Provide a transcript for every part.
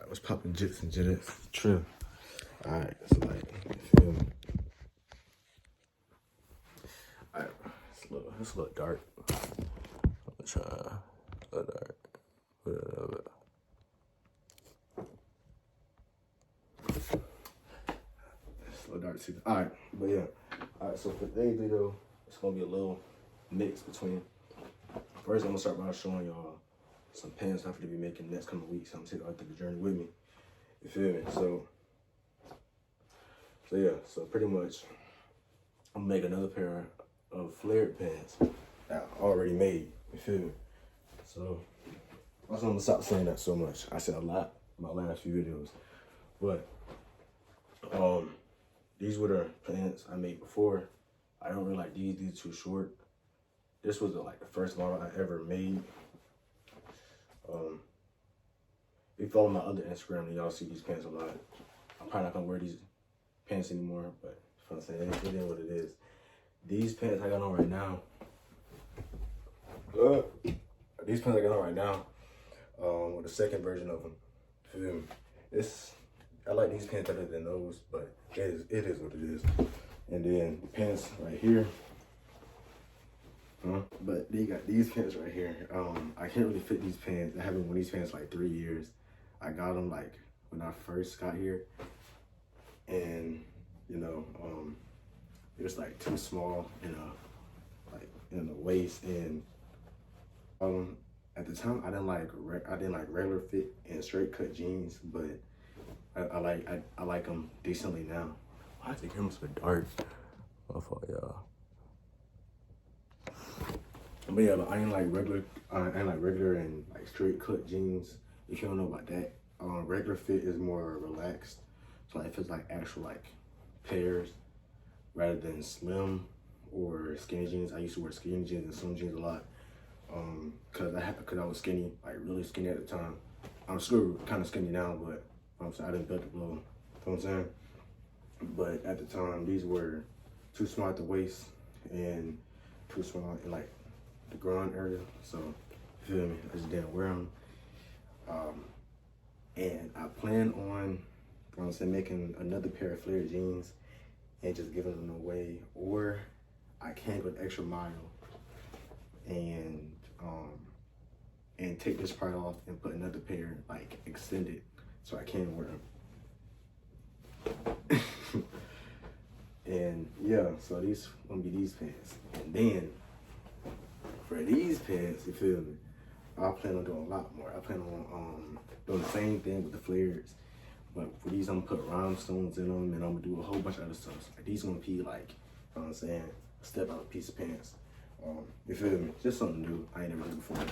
What's poppin' jits and jitters? Trill. Alright, so like, you feel me? Alright, it's a little dark. I'm gonna try a little dark. Put it a little bit. It's a little dark too. Alright, but yeah. Alright, so for today's video, it's gonna be a little mix between. First, I'm gonna start by showing y'all some pants I'm gonna be making next coming weeks. I'm gonna take y'all through the journey with me. You feel me? So yeah, so pretty much I'm gonna make another pair of flared pants that I already made. You feel me? So I'm gonna stop saying that so much. I said a lot in my last few videos. But these were the pants I made before. I don't really like these are too short. This was like the first model I ever made. If you follow my other Instagram, then y'all see these pants a lot. I'm probably not gonna wear these pants anymore, but if I'm saying it is what it is. These pants I got on right now. These pants I got on right now. With the second version of them. Feel me? I like these pants better than those, but it is what it is. And then the pants right here. But they got these pants right here. I can't really fit these pants. I haven't worn these pants like 3 years. I got them like when I first got here, and you know, it was like too small in the waist, and at the time I didn't like regular fit and straight cut jeans, but I like them decently now. Why is the camera so dark? My fault, y'all. But yeah, but I ain't like regular and like straight cut jeans. If you don't know about that, regular fit is more relaxed. So like, it feels like actual like pairs rather than slim or skinny jeans. I used to wear skinny jeans and slim jeans a lot. Cause I was skinny, like really skinny at the time. I'm still kind of skinny now, but I didn't build the blow. You know what I'm saying? But at the time, these were too small at the waist and too small in like the groin area. So, feel me? I just didn't wear them. And I plan on, making another pair of flared jeans and just giving them away, or I can go the extra mile and take this part off and put another pair like extended so I can wear them. And yeah, so these gonna be these pants. And then for these pants, you feel me? I plan on doing a lot more. I plan on doing the same thing with the flares, but for these I'm gonna put rhinestones in them, and I'm gonna do a whole bunch of other stuff. So like, these gonna be like, you know what I'm saying, a step out piece of pants. You feel me? Just something new I ain't never done before.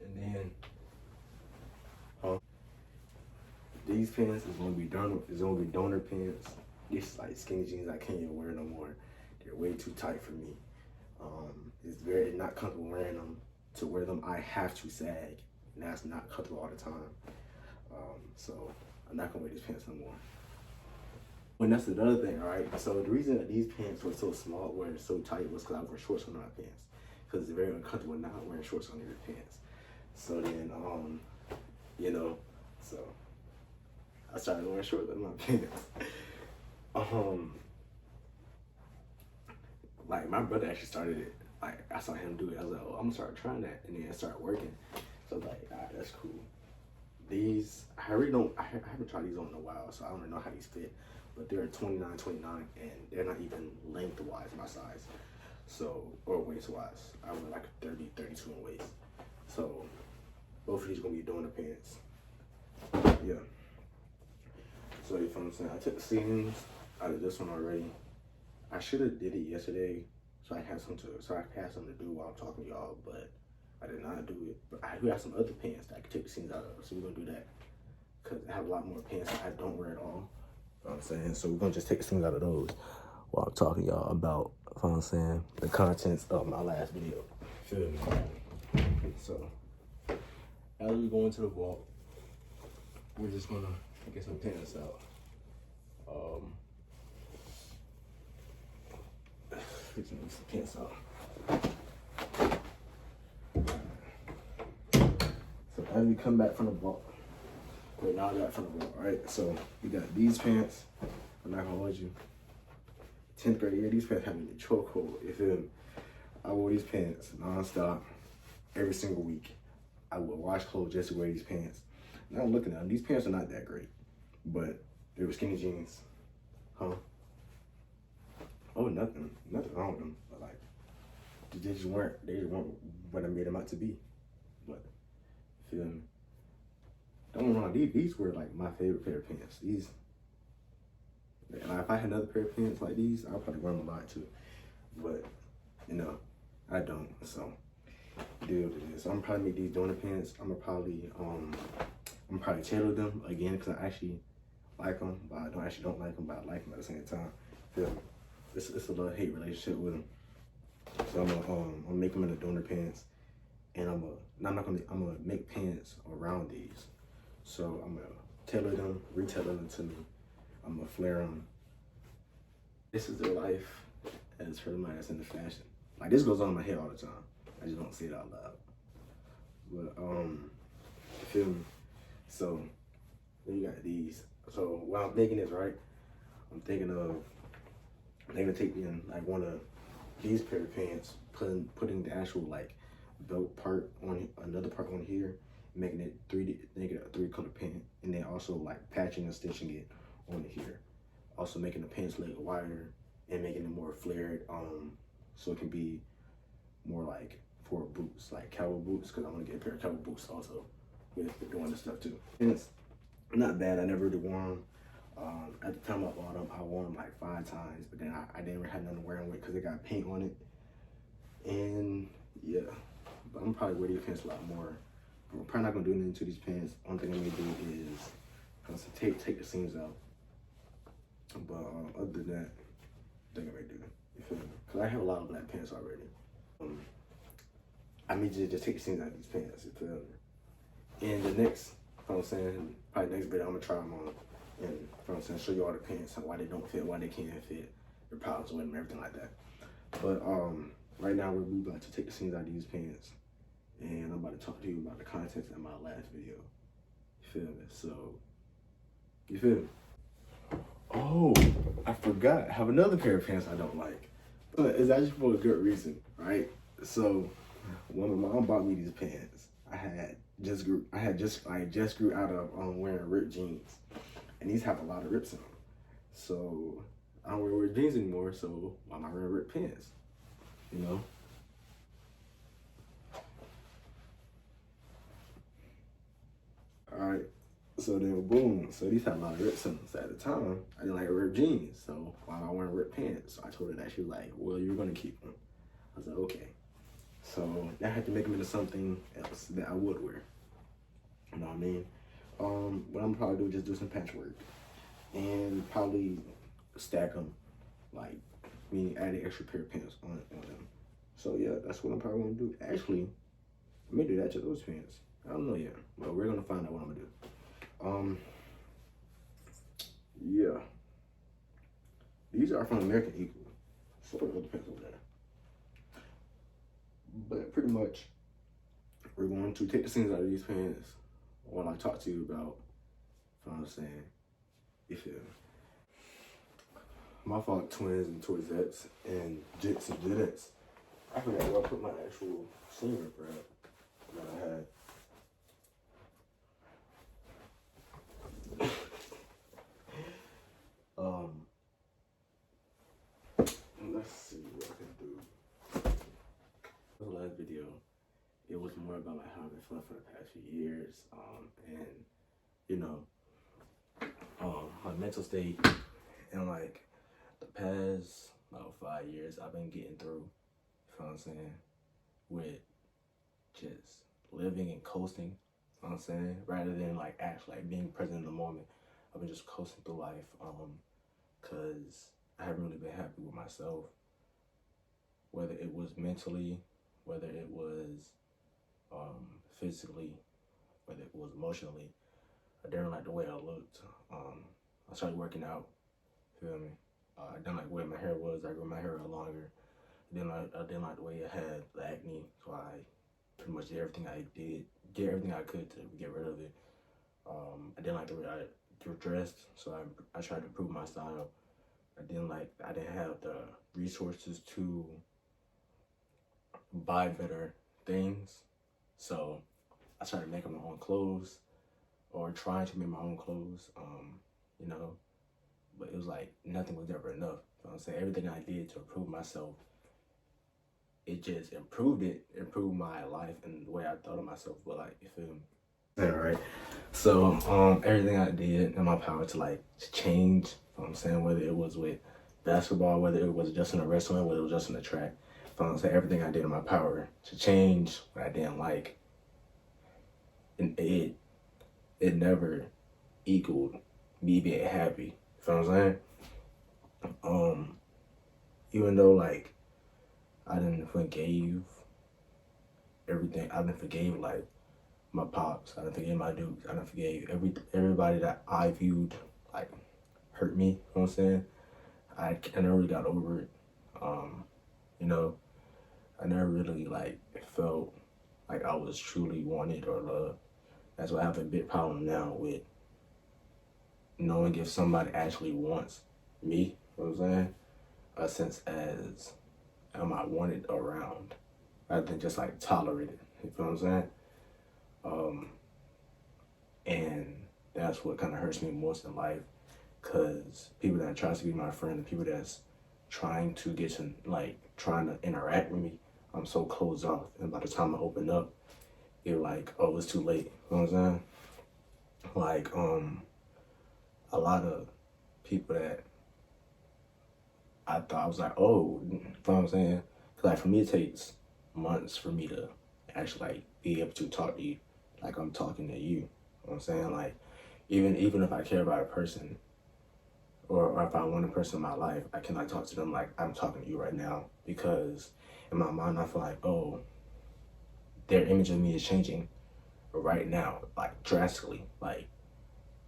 And then these pants is gonna be donor pants. These like skinny jeans I can't even wear no more. They're way too tight for me. It's very not comfortable wearing them. To wear them, I have to sag, and that's not comfortable all the time. So I'm not gonna wear these pants no more. And that's another thing, all right? So the reason that these pants were so small, were so tight, was because I wear shorts under my pants. Because it's very uncomfortable not wearing shorts under your pants. So then, you know, so I started wearing shorts under my pants. Like my brother actually started it. Like I saw him do it. I was like, oh, I'm gonna start trying that, and then it started working. So I was like, all right, that's cool. These, I haven't tried these on in a while, so I don't really know how these fit. But they're 29, and they're not even lengthwise my size. So, or waist-wise. I wear like 30, 32 in waist. So, both of these gonna be donor pants. Yeah. So, you know what I'm saying? I took the seams out of this one already. I should have did it yesterday, so I had something to do while I'm talking to y'all, but I did not do it. But I do have some other pants that I can take the seams out of, so we're gonna do that. Cause I have a lot more pants that I don't wear at all. You know what I'm saying? So we're gonna just take the seams out of those while I'm talking to y'all about, you know what I'm saying, the contents of my last video. Feel me? So as we go into the vault, we're just gonna get some pants out. Get some pants out. So as we come back from the vault, But now I got from the wall, right? So we got these pants. I'm not gonna hold you. 10th grade year, these pants have me in the chokehold. You feel me? I wore these pants nonstop every single week. I would wash clothes just to wear these pants. Now I'm looking at them. These pants are not that great, but they were skinny jeans. Huh? Oh, nothing wrong with them. But like, they just weren't what I made them out to be. But, feel me? Don't get me wrong, these were like my favorite pair of pants. These, and if I had another pair of pants like these, I'd probably wear them a lot too. But, you know, I don't, so deal with it is. I'm probably make these donor pants. I'm probably tailor them again because I actually like them, but I don't like them, but I like them at the same time. Feel me? It's a love-hate relationship with them. So I'm gonna make them in the donor pants, and I'm gonna make pants around these. So I'm gonna tailor them, retailor them to me. I'm gonna flare them. This is their life as her mind that's in the fashion. Like this goes on in my head all the time. I just don't say it out loud. But you feel me? So then you got these. So while I'm thinking this, right, I'm thinking to take in like one of these pair of pants, putting the actual like belt part on another part on here, making it a 3-color pant, and then also like patching and stitching it on here. Also making the pants leg wider and making it more flared, so it can be more like for boots, like cowboy boots, because I want to get a pair of cowboy boots also with doing this stuff too. And it's not bad. I never really wore them. At the time I bought them, I wore them like 5 times, but then I didn't really have nothing to wear them with because they got paint on it. And yeah, but I'm probably wear these pants a lot more. I'm probably not gonna do anything to these pants. One thing I may do is take the seams out. But other than that, I think I may do. You feel me? Because I have a lot of black pants already. I may just take the seams out of these pants. You feel me? And the next, you know what I'm saying, probably next video I'm gonna try them on. And you know what I'm saying, show you all the pants and why they don't fit, why they can't fit, the problems with them, everything like that. But right now we're about to take the seams out of these pants, and I'm about to talk to you about the contents in my last video. You feel me? So, you feel me? Oh, I forgot. I have another pair of pants I don't like. But it's actually for a good reason, right? So when my mom bought me these pants, I just grew out of wearing ripped jeans. And these have a lot of rips in them. So I don't wear ripped jeans anymore, so why am I wearing ripped pants? You know? Alright. So then boom. So these have a lot of rips in them. So at the time, I didn't like ripped jeans. So why am I wearing ripped pants? So I told her that. She was like, well, you're gonna keep them. I was like, okay. So I had to make them into something else that I would wear. You know what I mean? What I'm probably do is just do some patchwork and probably stack them, like meaning add an extra pair of pants on them. So yeah, that's what I'm probably gonna do. Actually, I may do that to those pants. I don't know yet, but we're gonna find out what I'm gonna do. Yeah, these are from American Eagle. So the other pants over there. But pretty much, we're going to take the seams out of these pants while I talk to you about, you know what I'm saying, you feel me? My fault, twins and toisettes and jits and jittets. I forgot where I put my actual seam ripper at that I had. Let's see what I can do. For the last video, it was more about like how I've been feeling for the past few years, and you know, my mental state, and like the past about 5 years I've been getting through, you know what I'm saying, with just living and coasting, you know what I'm saying, rather than like actually like being present in the moment. I've been just coasting through life, cause I haven't really been happy with myself, whether it was mentally, whether it was physically, whether it was emotionally. I didn't like the way I looked. I started working out, feel me? I didn't like the way my hair was. I grew my hair out longer. I didn't like the way I had the acne, so I pretty much did everything I could to get rid of it. I didn't like the way I dressed, so I tried to prove my style. I didn't have the resources to buy better things, so I started making my own clothes or trying to make my own clothes. You know, but it was like nothing was ever enough. You know what I'm saying? Everything I did to improve myself, it just improved my life and the way I thought of myself. But like, you feel me? Yeah, right. So everything I did in my power to like change, you know what I'm saying, whether it was with basketball, whether it was just in a restaurant, whether it was just in the track, you know what I'm saying, everything I did in my power to change what I didn't like, and it never equaled me being happy. You know what I'm saying? Even though like I didn't forgave everything, I didn't forgave like my pops, I didn't forgive my dukes, I didn't forgave everybody that I viewed like hurt me, you know what I'm saying? I never really got over it. You know, I never really like felt like I was truly wanted or loved. That's why I have a big problem now with knowing if somebody actually wants me, you know what I'm saying? A sense as am I wanted around rather than just like tolerated, you know what I'm saying? And that's what kind of hurts me most in life, because people that tries to be my friend, the people that's trying to get to like trying to interact with me, I'm so closed off, and by the time I open up, you're like, oh, it's too late, you know what I'm saying? Like a lot of people that I thought I was like, oh, you know what I'm saying? Cause like for me, it takes months for me to actually like be able to talk to you like I'm talking to you. You know what I'm saying? Like even if I care about a person or if I want a person in my life, I cannot talk to them like I'm talking to you right now, because in my mind I feel like, oh, their image of me is changing right now, like drastically. Like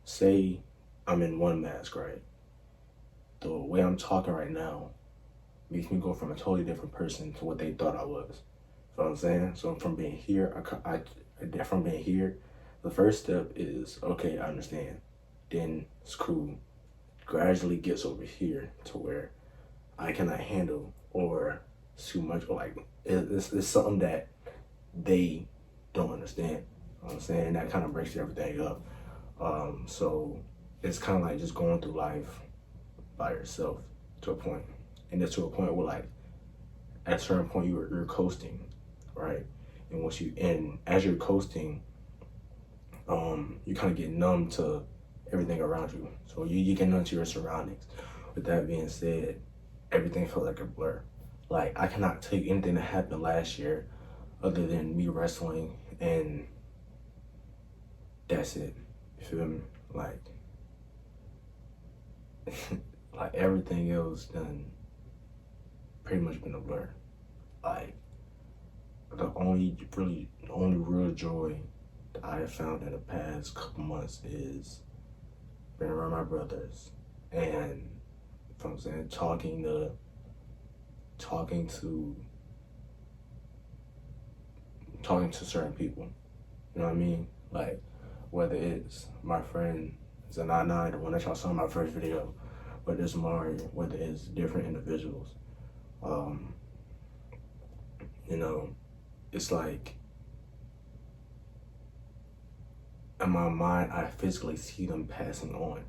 say I'm in one mask, right? The way I'm talking right now makes me go from a totally different person to what they thought I was. You know what I'm saying? So from being here, from being here, the first step is, okay, I understand. Then it's cool. Gradually gets over here to where I cannot handle, or it's too much, or like it's something that they don't understand. You know what I'm saying? That kind of breaks everything up. So it's kind of like just going through life by yourself to a point, and it's to a point where like at a certain point you're coasting, right? And as you're coasting, you kind of get numb to everything around you. So you get numb to your surroundings. With that being said, everything felt like a blur. Like I cannot take anything that happened last year other than me wrestling, and that's it. You feel me? Like like everything else done pretty much been a blur. Like the only real joy that I have found in the past couple months is being around my brothers, and if I'm saying talking to certain people. You know what I mean? Like whether it's my friend Zanana, the one that y'all saw in my first video, whether it's Mario, whether it's different individuals. You know, it's like in my mind I physically see them passing on.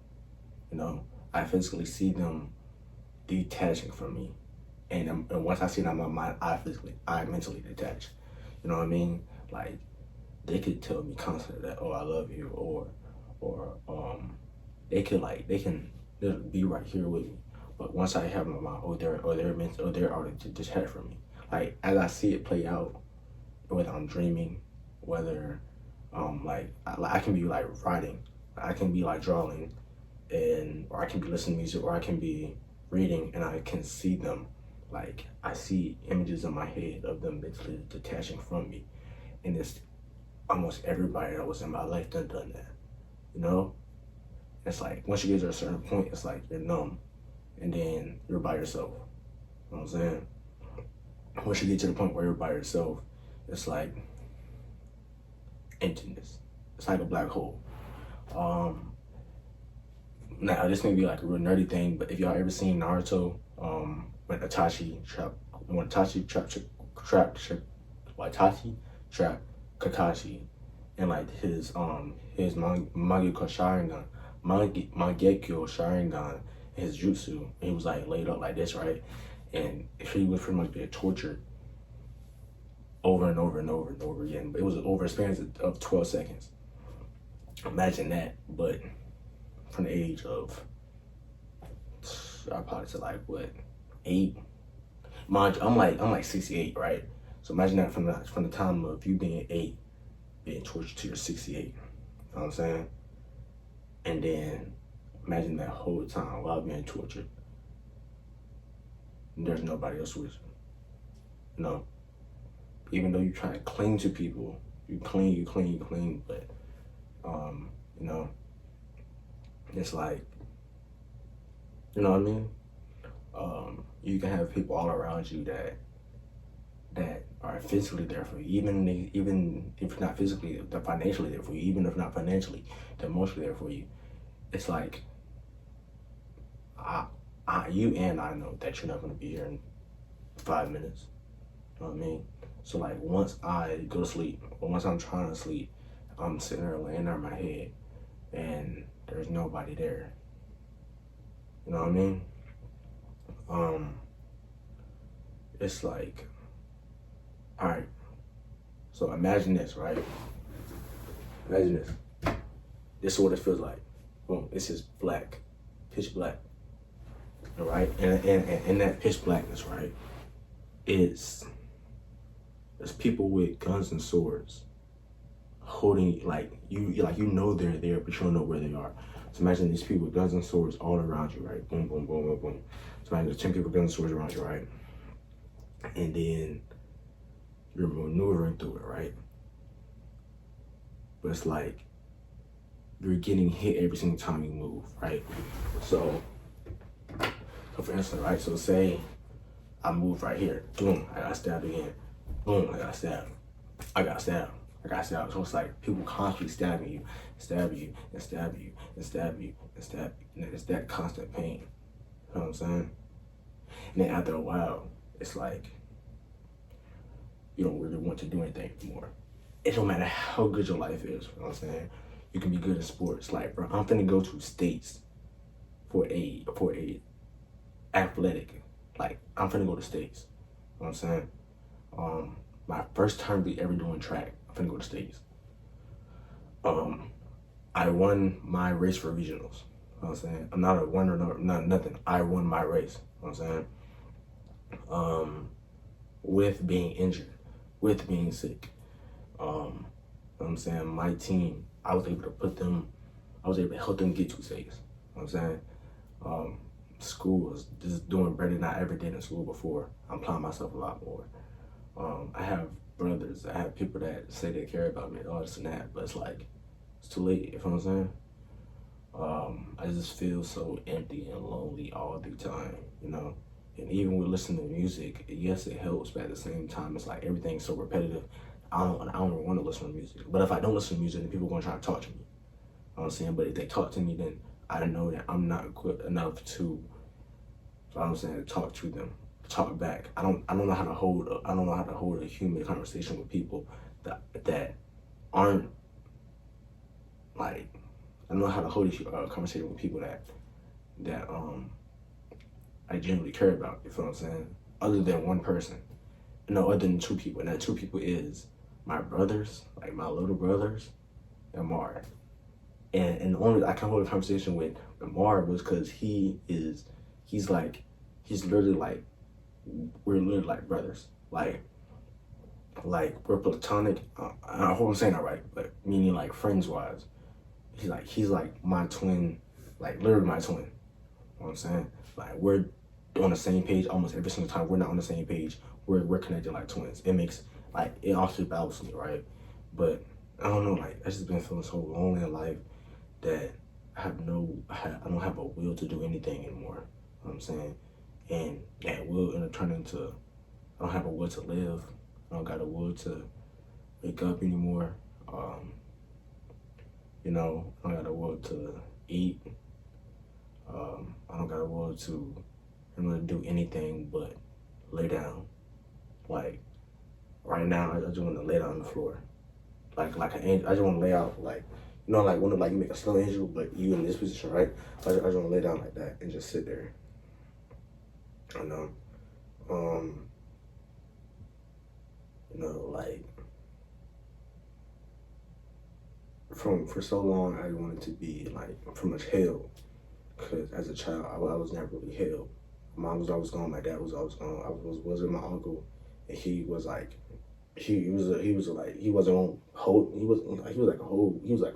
You know, I physically see them detaching from me, and once I see that in my mind, I mentally detach. You know what I mean? Like they could tell me constantly that, oh, I love you, or they can be right here with me, but once I have my mind, they're already detached from me. Like as I see it play out, whether I'm dreaming, whether I can be like writing, I can be like drawing, or I can be listening to music, or I can be reading, and I can see them. Like I see images in my head of them mentally detaching from me, and it's almost everybody that was in my life done that. You know, it's like once you get to a certain point, it's like you're numb, and then you're by yourself. You know what I'm saying? Once you get to the point where you're by yourself, it's like emptiness. It's like a black hole. Now this may be like a real nerdy thing, but if y'all ever seen Naruto, when Itachi trapped Kakashi, and like his Mangekyo Sharingan, his jutsu, and he was like laid up like this, right? And he was pretty much being tortured over and over and over and over again. But it was over a span of 12 seconds. Imagine that, but from the age of, I probably said like what, 8. Mind you, I'm like 68, right? So imagine that from the time of you being 8, being tortured to your 68. You know what I'm saying? And then imagine that whole time while being tortured, there's nobody else with you. You know? Even though you try to cling to people, you cling, but you know, it's like, you know what I mean? You can have people all around you that are physically there for you, even if not physically, they're financially there for you. Even if not financially, they're emotionally there for you. It's like, you and I know that you're not gonna be here in 5 minutes. You know what I mean? So like once I go to sleep, or once I'm trying to sleep, I'm sitting there laying there in my head, and there's nobody there. You know what I mean? It's like, all right. So imagine this, right? Imagine this. This is what it feels like. Boom. This is black, pitch black. All right, and in that pitch blackness, right? There's people with guns and swords holding, like you know they're there, but you don't know where they are. So imagine these people with guns and swords all around you, right? Boom, boom, boom, boom, boom. So imagine there's 10 people with guns and swords around you, right? And then you're maneuvering through it, right? But it's like you're getting hit every single time you move, right? So for instance, right? So say I move right here, boom, I got stabbed again. Boom, I got stabbed. I got stabbed. So it's like people constantly stabbing you, stab you, and stab you, and stab you, and stab you. And it's that constant pain. You know what I'm saying? And then after a while, it's like you don't really want to do anything anymore. It don't matter how good your life is, you know what I'm saying? You can be good at sports. Like, bro, I'm finna go to states for a athletic. Like, I'm finna go to states. You know what I'm saying? My first time ever doing track, I'm finna go to states. I won my race for regionals. You know what I'm saying? I'm not a winner, not nothing. I won my race. You know what I'm saying? With being injured, with being sick. You know what I'm saying? My team, I was able to help them get to states. You know what I'm saying? School was just doing better than I ever did in school before. I'm applying myself a lot more. I have brothers, I have people that say they care about me, all this and that, but it's like, it's too late, you know what I'm saying? I just feel so empty and lonely all the time, you know? And even with listening to music, yes, it helps, but at the same time, it's like everything's so repetitive. I don't want to listen to music. But if I don't listen to music, then people are going to try to talk to me. You know what I'm saying? But if they talk to me, then I know that I'm not equipped enough to, you know what I'm saying, talk to them, talk back. I don't know how to hold a human conversation with people that aren't like, I don't know how to hold a conversation with people that I genuinely care about, you feel what I'm saying? Other than one person. No, other than 2 people. And that 2 people is my brothers, like my little brothers, and Mar. And the only I can hold a conversation with Mar was because he's literally like, we're literally like brothers. Like we're platonic. I hope I'm saying that right, but meaning like friends wise. He's like my twin, like literally my twin. You know what I'm saying? Like we're on the same page almost every single time. We're not on the same page. We're connected like twins. It makes like it also balances me, right? But I don't know, like I just been feeling so lonely in life that I don't have a will to do anything anymore. You know what I'm saying? And that will end up turning into I don't have a will to live. I don't got a will to wake up anymore. You know, I don't got a will to eat. I don't got a will to do anything but lay down. Like right now, I just want to lay down on the floor, like an angel. I just want to lay out like, like when like you make a slow angel, but you in this position, right? I just want to lay down like that and just sit there. I know. Um, like for so long, I wanted to be like pretty much held, because as a child, I was never really held. My mom was always gone. My dad was always gone. I was with my uncle, and he was like, he was like, he wasn't on hold. He was like a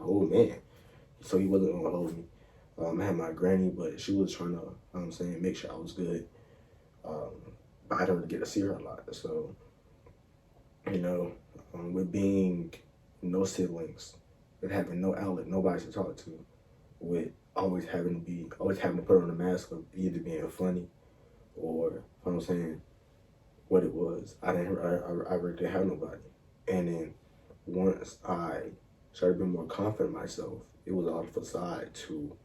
whole man. So he wasn't gonna hold me. I had my granny, but she was trying to, make sure I was good. But I don't get to see her a lot. So, with being no siblings, with having no outlet, nobody to talk to, with always having to put on a mask of either being funny or, what it was. I really didn't have nobody. And then once I started being more confident in myself, it was all facade to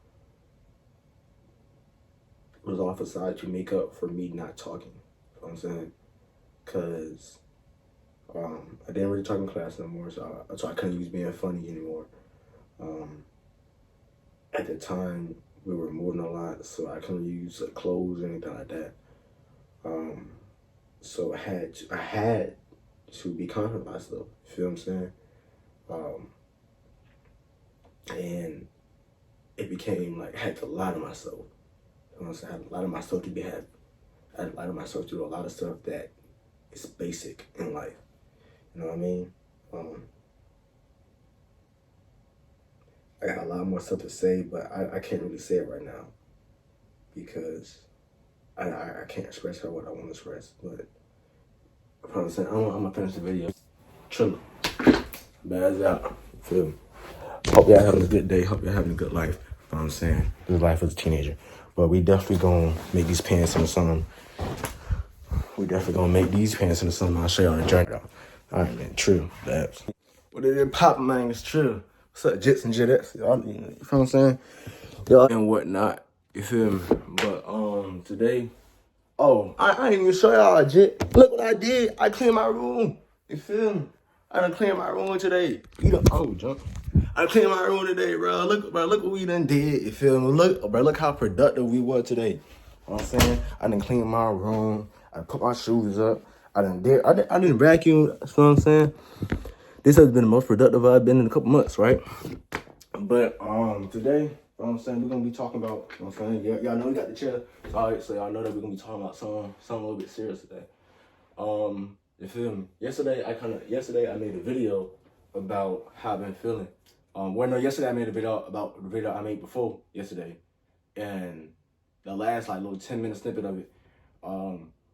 make up for me not talking. You know what I'm saying? Because I didn't really talk in class no more, so I couldn't use being funny anymore. At the time, we were moving a lot, so I couldn't use clothes or anything like that. So I had to be confident in myself. You feel what I'm saying? And it became like I had to lie to myself. You know what I'm saying? I had to lie to myself to be happy. I had to lie to myself to do a lot of stuff that is basic in life. You know what I mean? I got a lot more stuff to say, but I can't really say it right now because I can't express what I want to express. But I'm saying I'm gonna finish the video. Trill, bad's out. Feel me? Hope y'all having a good day. Hope y'all having a good life. You know what I'm saying? This life as a teenager. But we definitely gonna make these pants into something. I'll show y'all the journey though. Alright, man. Trill, dabs. What it is poppin', man? It's Trill. What's up, Jits and Jitettes? Y'all, you know what I'm saying? Y'all and whatnot. You feel me? But today, I ain't even show y'all, Jit. Look what I did. I cleaned my room. You feel me? I done cleaned my room today. Jump. I cleaned my room today, bro. Look what we done did. You feel me? Look how productive we were today. You know what I'm saying? I done cleaned my room. I put my shoes up. I didn't vacuum. You know what I'm saying? This has been the most productive I've been in a couple months, right? But today, you know what I'm saying, we're gonna be talking about, you know what I'm saying, y'all know we got the chair, so y'all know that we're gonna be talking about something a little bit serious today. You feel me? Yesterday I made a video about how I've been feeling. Yesterday I made a video about the video I made before yesterday, and the last like little 10-minute snippet of it,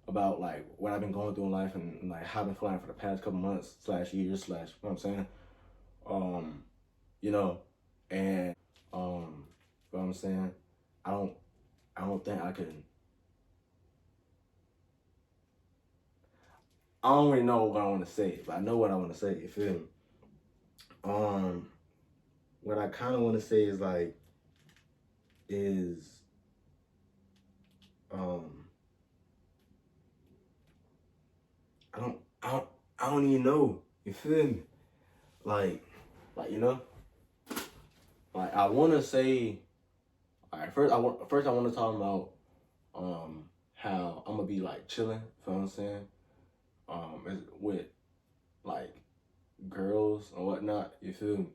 about like what I've been going through in life and like how I've been feeling for the past couple months /years / you know what I'm saying, and you know what I'm saying, I don't think I don't really know what I want to say, but I know what I want to say. You feel me? What I kind of want to say is I don't, I don't, I don't even know. You feel me? Like you know, like I want to say. All right, first I want to talk about how I'm gonna be like chilling. You know what I'm saying? With like girls and whatnot. You feel me?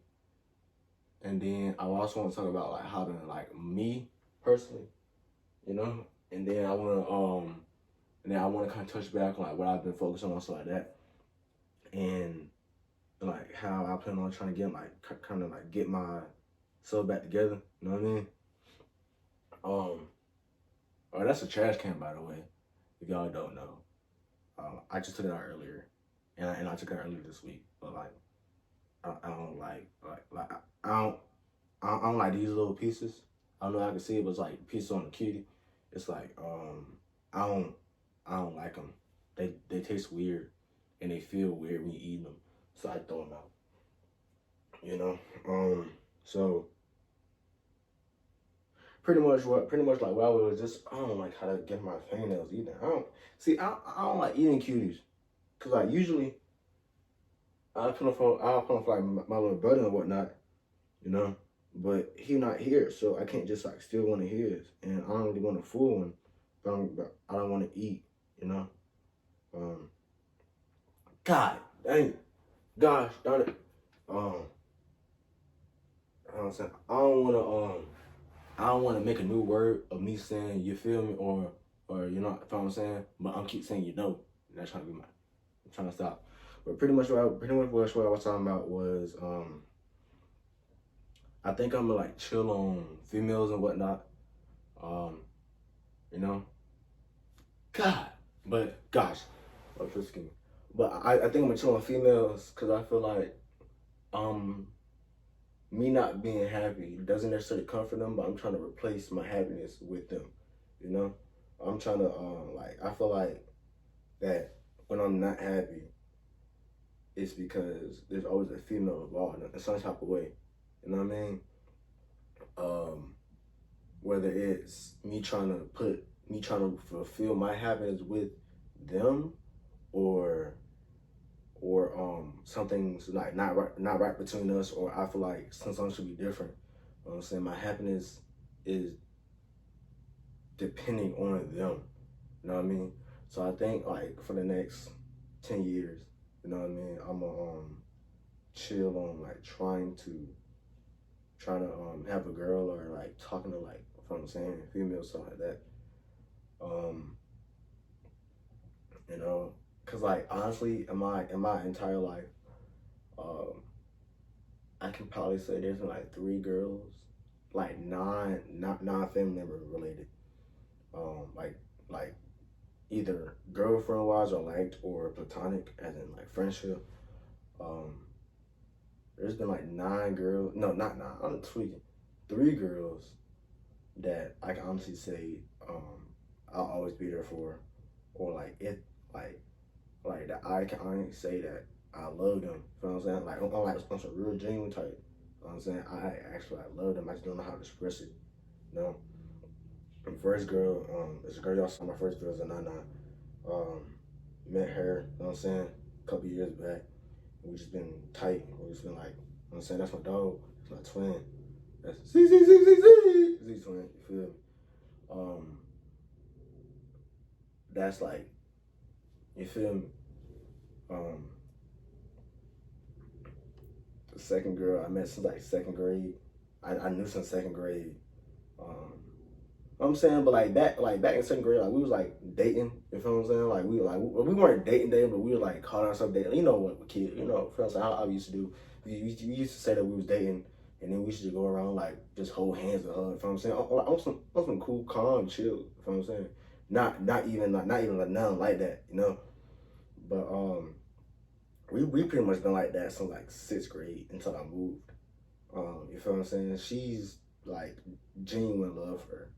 And then I also want to talk about like how to like me personally, you know. And then I want to kind of touch back on like what I've been focused on, stuff like that, and like how I plan on trying to get get myself back together. You know what I mean? Oh, that's a trash can, by the way. If y'all don't know, I just took it out earlier, and I took it out earlier this week. But like, I don't I don't like these little pieces. I don't know if I can see it, but it's like pieces on the kitty. It's like I don't like them. They taste weird, and they feel weird when you eat them. So I throw them out. You know. So pretty much like what I was just, I don't like how to get my fingernails either. I don't like eating cuties. Cause like usually I put on for like my little brother and whatnot, you know. But he not here, so I can't just like steal one of his. And I don't really want to fool one, but I don't want to eat, you know. Um, God dang, gosh darn it. Um, I'm saying I don't want to make a new word of me saying you feel me or you know what I'm saying. But I'm keep saying you know. That's trying to be my. I'm trying to stop. But pretty much what I was talking about was I think I'm gonna like chill on females and whatnot. Um, you know, God, but gosh, I'm just kidding. But I think I'm gonna chill on females because I feel like um me not being happy doesn't necessarily comfort them, but I'm trying to replace my happiness with them. You know, I'm trying to like I feel like that when I'm not happy, it's because there's always a female involved in some type of way. You know what I mean? Um, whether it's me trying to fulfill my happiness with them or something's like not right between us, or I feel like something should be different. You know what I'm saying? My happiness is depending on them. You know what I mean? So I think like for the next 10 years, you know what I mean, I'm gonna chill on like trying to have a girl or like talking to like if I'm saying female stuff like that. Um, you know, cause like honestly, in my entire life, um, I can probably say there's been like three girls, like non family member related, like like either girlfriend wise or liked or platonic, as in like friendship. Um, there's been like nine girls, no, not nine. I'm tweaking. Three girls that I can honestly say I'll always be there for, or like it like that I can honestly say that I love them. You know what I'm saying? Like I'm like I'm some real genuine type. You know what I'm saying? I actually I love them. I just don't know how to express it. You know? The first girl, it's a girl y'all saw. My first girl is a Nana. Um, met her, you know what I'm saying, a couple years back. We just been tight. We just been like, you know what I'm saying, that's my dog. That's my twin. That's Z twin. You feel me? Um, that's like, you feel me? Um, the second girl I met since like second grade. I knew since second grade. Um, I'm saying, but like back in second grade, like we was like dating. You feel what I'm saying? Like we weren't dating, but we were like calling ourselves dating. You know what, kids? You know, feel like how I used to do. We used to say that we was dating, and then we used to go around like just hold hands and hug. You know what I'm saying? On some cool, calm, chill. You know what I'm saying? Not even like nothing like that. You know, but we pretty much been like that since like sixth grade until I moved. You feel what I'm saying? She's like genuine love for her.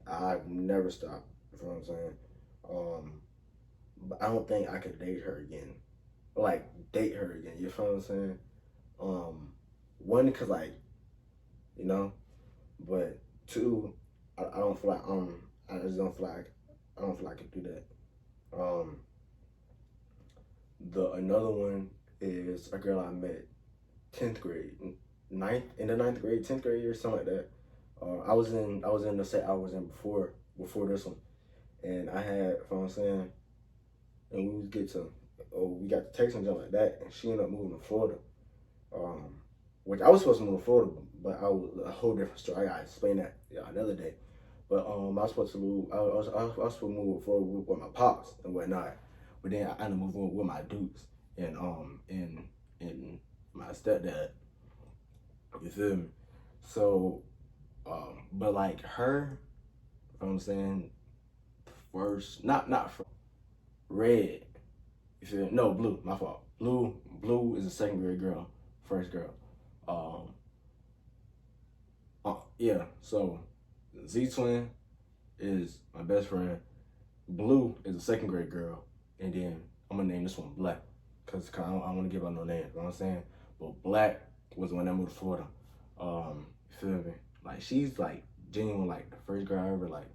I've never stopped. You know what I'm saying? Um, but I don't think I could date her again. Like date her again. You feel what I'm saying? One, because like you know, but two, I don't feel like I just don't feel like I don't feel like I could do that. Um, the another one is a girl I met 10th grade, ninth grade, 10th grade or something like that. I was in the set I was in before this one, and I had, you know what I'm saying, and we got the text and stuff like that, and she ended up moving to Florida, um, which I was supposed to move to Florida, but I was a whole different story. I gotta explain that another day. But I was supposed to move. I was supposed to move forward with my pops and whatnot. But then I ended up moving with my dukes and my stepdad. You feel me? So, but like her, you know what I'm saying, first, not first, red. You feel me? No, blue. My fault. Blue is a second grade girl. First girl. Um, yeah. So Z twin is my best friend. Blue is a second grade girl, and then I'm gonna name this one Black, cause I don't want to give out no names. You know what I'm saying? But Black was when I moved to Florida. You feel me? Like she's like genuine, like the first girl I ever like.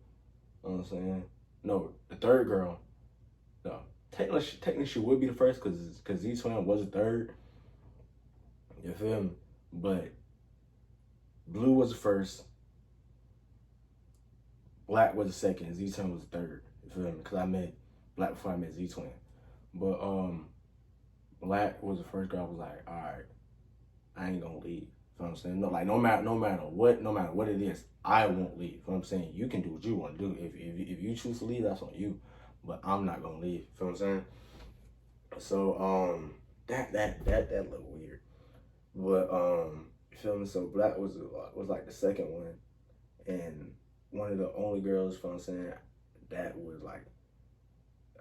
You know what I'm saying? No, the third girl. No, technically she would be the first because Z Twin was the third. You feel me? But Blue was the first, Black was the second, Z Twin was the third. You feel me? Because I met Black before I met Z Twin. But Black was the first girl. I was like, all right, I ain't gonna leave. You know what I'm saying? No, like no matter what it is, I won't leave. You know what I'm saying? You can do what you want to do. If you choose to leave, that's on you. But I'm not gonna leave. You know what I'm saying? So that looked weird. But you feel me? So Black was like the second one, and one of the only girls. You know what I'm saying? That was like,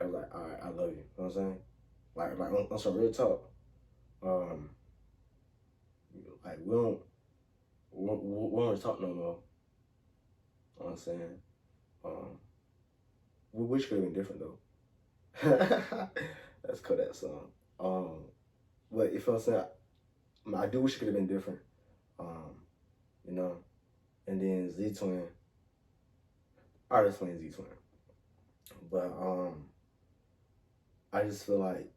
I was like, all right, I love you. You know what I'm saying? Like on some real talk. Like we don't talk no more. You know what I'm saying? We wish could have been different though. Let's cut that song. But if I'm saying, I do wish it could have been different. You know, and then Z Twin. I just playing Z Twin, but I just feel like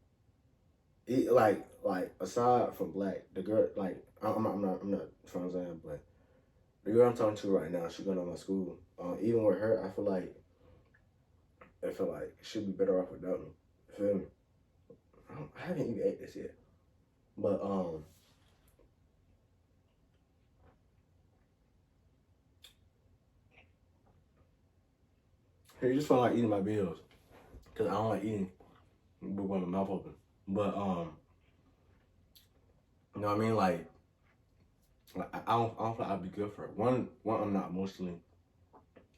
it, like aside from Black, the girl, like I'm not, you know what I'm saying, but the girl I'm talking to right now, she going to my school. Even with her, I feel like she'd be better off without me. You feel me? I haven't even ate this yet, but I just feel like eating my bills because I don't like eating with my mouth open. But you know what I mean? Like I don't feel like I'd be good for it. One, I'm not emotionally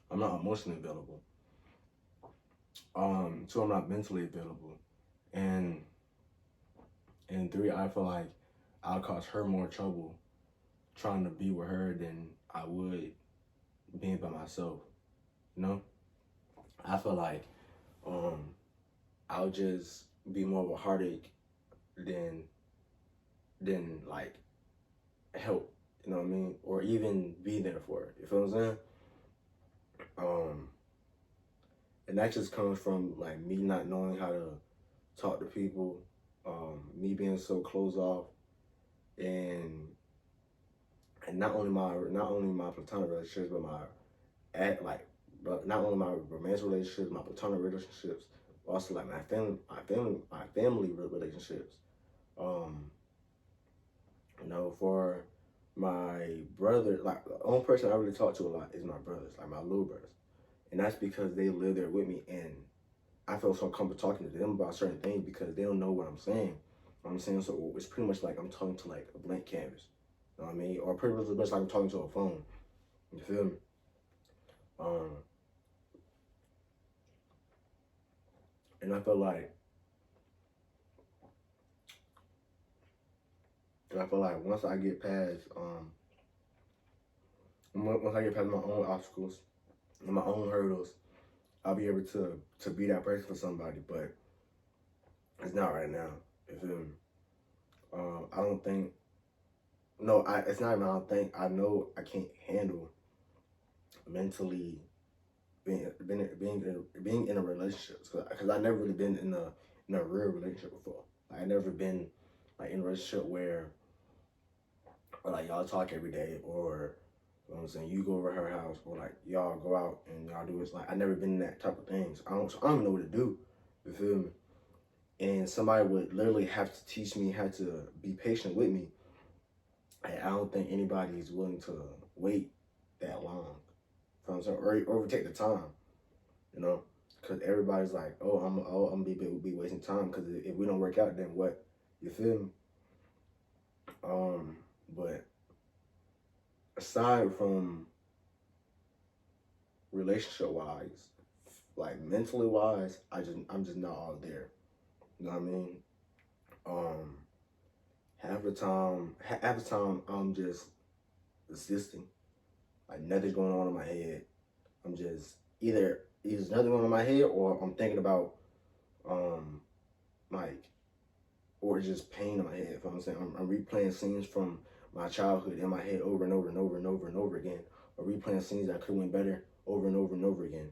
available. Two, I'm not mentally available, and three, I feel like I'll cause her more trouble trying to be with her than I would being by myself. You know, I feel like I'll just be more of a heartache than like help. You know what I mean? Or even be there for her. You feel what I'm saying? And that just comes from like me not knowing how to talk to people, me being so closed off, and not only my platonic relationships, but not only my romantic relationships, my platonic relationships, but also like my family relationships. You know, for my brother, like the only person I really talk to a lot is my brothers, like my little brothers, and that's because they live there with me, and I feel so comfortable talking to them about certain things because they don't know what I'm saying. You know what I'm saying? So it's pretty much like I'm talking to like a blank canvas. You know what I mean? Or pretty much like I'm talking to a phone. You feel me? And I feel like once I get past my own obstacles and my own hurdles, I'll be able to be that person for somebody. But it's not right now. You feel me? I don't think. No, it's not even. I don't think. I know I can't handle mentally being in a relationship because I never really been in a real relationship before. Like, I never been like in a relationship where or like y'all talk every day, or you know what I'm saying, you go over her house, or like y'all go out and y'all do this. Like I never been in that type of things. I don't know what to do. You feel me? And somebody would literally have to teach me how to be patient with me. I don't think anybody is willing to wait that long. You know what I'm saying? Or overtake the time. You know, because everybody's like, oh, I'm be wasting time because if we don't work out, then what? You feel me? But aside from relationship wise, like mentally wise, I'm just not all there. You know what I mean? Half the time I'm just existing. Like nothing's going on in my head. I'm just either nothing going on in my head, or I'm thinking about like, or just pain in my head. You know what I'm saying? I'm replaying scenes from my childhood in my head over and over and over and over and over again, or replaying scenes that could have went better over and over and over again.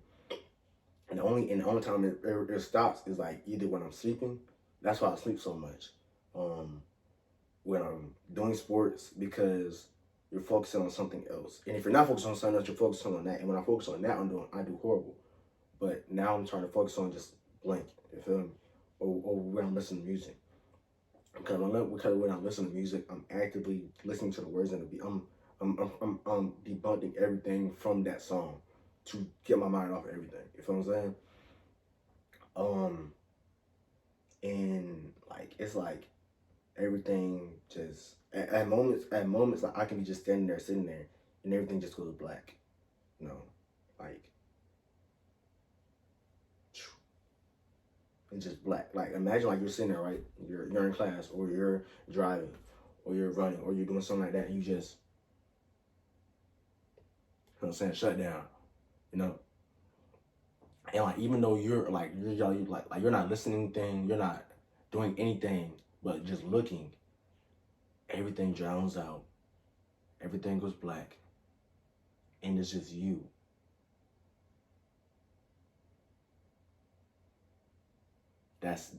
And the only time it stops is like either when I'm sleeping. That's why I sleep so much. When I'm doing sports, because you're focusing on something else. And if you're not focusing on something else, you're focusing on that. And when I focus on that, I do horrible. But now I'm trying to focus on just blank. You feel me? Or when I'm listening to music. Because when I listen to music, I'm actively listening to the words and the beat. I'm debunking everything from that song to get my mind off of everything. You feel what I'm saying? And like it's like everything just at moments like I can be just standing there, sitting there, and everything just goes black. You know, like it's just black. Like imagine like you're sitting there, right? You're in class, or you're driving, or you're running, or you're doing something like that, and you just, you know what I'm saying, shut down. You know, and like even though you're you're not listening to anything, you're not doing anything, but just looking, everything drowns out, everything goes black, and it's just you. That's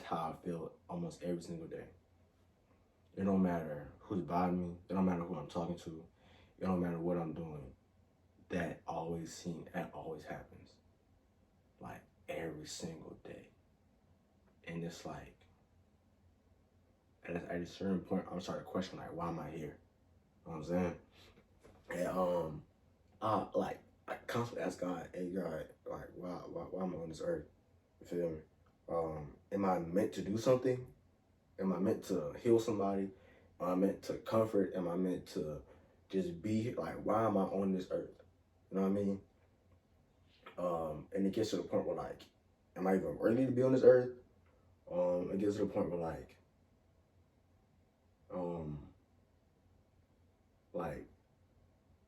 how I feel almost every single day. It don't matter who's by me, it don't matter who I'm talking to, it don't matter what I'm doing. That always happens. Like every single day. And it's like at a certain point I'm starting to question like, why am I here? You know what I'm saying? And I constantly ask God, hey God, like why am I on this earth? You feel me? Am I meant to do something? Am I meant to heal somebody? Am I meant to comfort? Am I meant to just be here? Like, why am I on this earth? You know what I mean? And it gets to the point where like, am I even worthy to be on this earth? It gets to the point where like,